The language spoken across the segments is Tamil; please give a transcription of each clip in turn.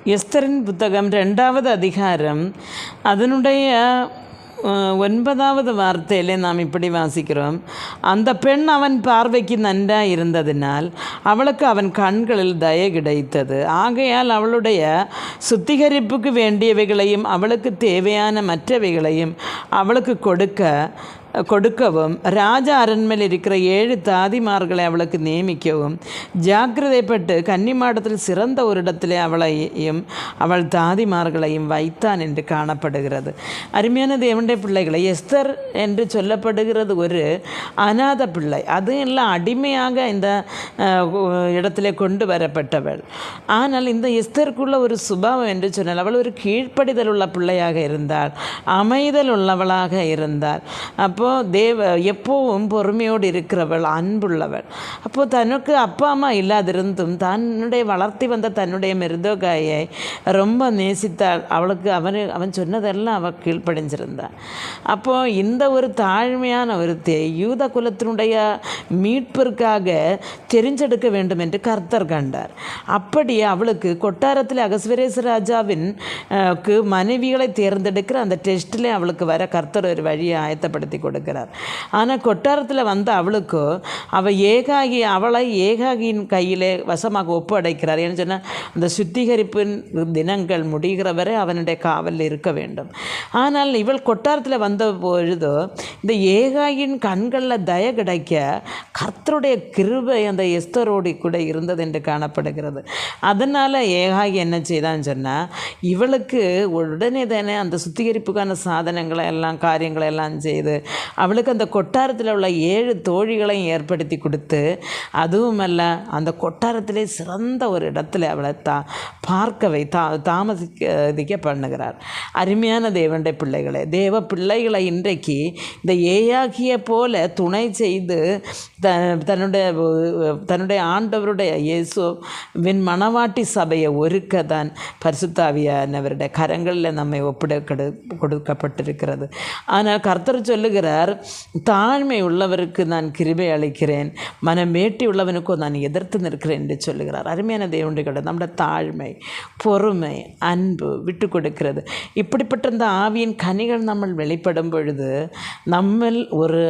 எஸ்தரின் புத்தகம் 2வது அதிகாரம் அதனுடைய 9வது வார்த்தையிலே நாம் இப்படி வாசிக்கிறோம். அந்த பெண் அவன் பார்வைக்கு நன்றாக இருந்ததினால் அவளுக்கு அவன் கண்களில் தயை கிடைத்தது. ஆகையால் அவளுடைய சுத்திகரிப்புக்கு வேண்டியவைகளையும் அவளுக்கு தேவையான மற்றவைகளையும் அவளுக்கு கொடுக்கவும் ராஜா அரண்மையில் இருக்கிற 7 தாதிமார்களை அவளுக்கு நியமிக்கவும் ஜாக்கிரதைப்பட்டு கன்னிமாடத்தில் சிறந்த ஒரு இடத்திலே அவளையும் அவள் தாதிமார்களையும் வைத்தான் என்று காணப்படுகிறது. அருமையான தேவனுடைய பிள்ளைகளை, எஸ்தர் என்று சொல்லப்படுகிறது ஒரு அநாத பிள்ளை. அது எல்லாம் அடிமையாக இந்த இடத்திலே கொண்டு வரப்பட்டவள். ஆனால் இந்த எஸ்தருக்குள்ள ஒரு சுபாவம் என்று சொன்னால் அவள் ஒரு கீழ்ப்படிதல் உள்ள பிள்ளையாக இருந்தாள், அமைதல் உள்ளவளாக இருந்தாள். அப்போது எப்போவும் பொறுமையோடு இருக்கிறவள், அன்புள்ளவள். அப்போது தனக்கு அப்பா அம்மா இல்லாதிருந்தும் தன்னுடைய வளர்த்தி வந்த தன்னுடைய மெர்தோகாயை ரொம்ப நேசித்தாள். அவளுக்கு அவன் சொன்னதெல்லாம் அவள் கீழ்ப்படிஞ்சிருந்தாள். அப்போது இந்த ஒரு தாழ்மையான ஒருத்தி யூத குலத்தினுடைய மீட்பிற்காக தெரிஞ்செடுக்க வேண்டும் என்று கர்த்தர் கண்டார். அப்படியே அவளுக்கு கொட்டாரத்தில் அகஸ்வேரோஸ் ராஜாவின் மனைவிகளை தேர்ந்தெடுக்கிற அந்த டெஸ்ட்டில் அவளுக்கு வர கர்த்தர் ஒரு வழியை ஆயத்தப்படுத்தி கொடுக்கிறார். ஆனால் கொட்டாரத்தில் வந்த அவளுக்கோ அவளை ஏகாகியின் கையிலே வசமாக ஒப்படைக்கிறார். ஏன்னு சொன்னால் அந்த சுத்திகரிப்பின் தினங்கள் முடிகிற வரை அவனுடைய காவலில் இருக்க வேண்டும். ஆனால் இவள் கொட்டாரத்தில் வந்த பொழுதோ இந்த ஏகாகியின் கண்களில் தய கிடைக்க கர்த்தருடைய கிருபை அந்த எஸ்தரோடு கூட இருந்தது என்று காணப்படுகிறது. அதனால் ஏகாகி என்ன செய்தான்னு சொன்னால் இவளுக்கு உடனே தானே அந்த சுத்திகரிப்புக்கான சாதனங்களை எல்லாம் காரியங்களை எல்லாம் செய்து அவளுக்கு அந்த கொட்டாரத்தில் உள்ள 7 தோழிகளையும் ஏற்படுத்தி கொடுத்து, அதுவும் அல்ல அந்த கொட்டாரத்திலே சிறந்த ஒரு இடத்துல அவளை தாமதிக்க பண்ணுகிறார். அருமையான தேவனுடைய பிள்ளைகளே, தேவ பிள்ளைகளை இன்றைக்கு இந்த ஏயாகிய போல துணை செய்து தன்னுடைய ஆண்டவருடைய இயேசுவின் மணவாட்டி சபையை ஒருக்க தான் பரிசுத்தாவியானவருடைய கரங்களில் நம்மை கொடுக்கப்பட்டிருக்கிறது. ஆனால் கர்த்தர் சொல்லுகிறார், தாழ்மை உள்ளவருக்கு நான் கிருபை அளிக்கிறேன், மனம் வேட்டி உள்ளவனுக்கோ நான் எதிர்த்து நிற்கிறேன் என்று சொல்லுகிறார். அருமையான தேவனுடைய கடவுள், நம்முடைய தாழ்மை, பொறுமை, அன்பு, விட்டு கொடுக்கிறது, இப்படிப்பட்ட இந்த ஆவியின் கனிகள் நம்ம வெளிப்படும் பொழுது நம்மில் ஒரு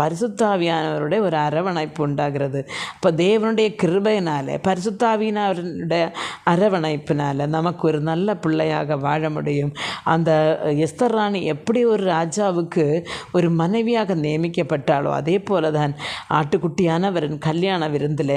பரிசுத்தாவியானவருடைய ஒரு அரவணைப்பு உண்டாகிறது. இப்போ தேவனுடைய கிருபையினால, பரிசுத்தாவியினருடைய அரவணைப்பினால் நமக்கு ஒரு நல்ல பிள்ளையாக வாழ முடியும். அந்த எஸ்தர் ராணி எப்படி ஒரு ராஜாவுக்கு ஒரு மனைவியாக நியமிக்கப்பட்டாலோ அதே போல தான் ஆட்டுக்குட்டியானவரின் கல்யாண விருந்தில்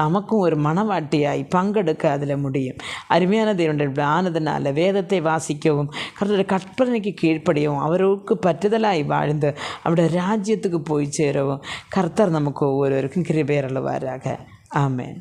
நமக்கும் ஒரு மணவாட்டியாய் பங்கெடுக்க அதில் முடியும். அருமையான தேவனுடைய ஆனதுனால வேதத்தை வாசிக்கவும் கர்த்தருடைய கற்பனைக்கு கீழ்ப்படியவும் அவருக்கு பற்றுதலாய் வாழ்ந்து அவருடைய ராஜ்யத்துக்கு போய் சேரவும் கர்த்தர் நமக்கு ஒவ்வொருவருக்கும் கிருபை அருளுவாராக. ஆமென்.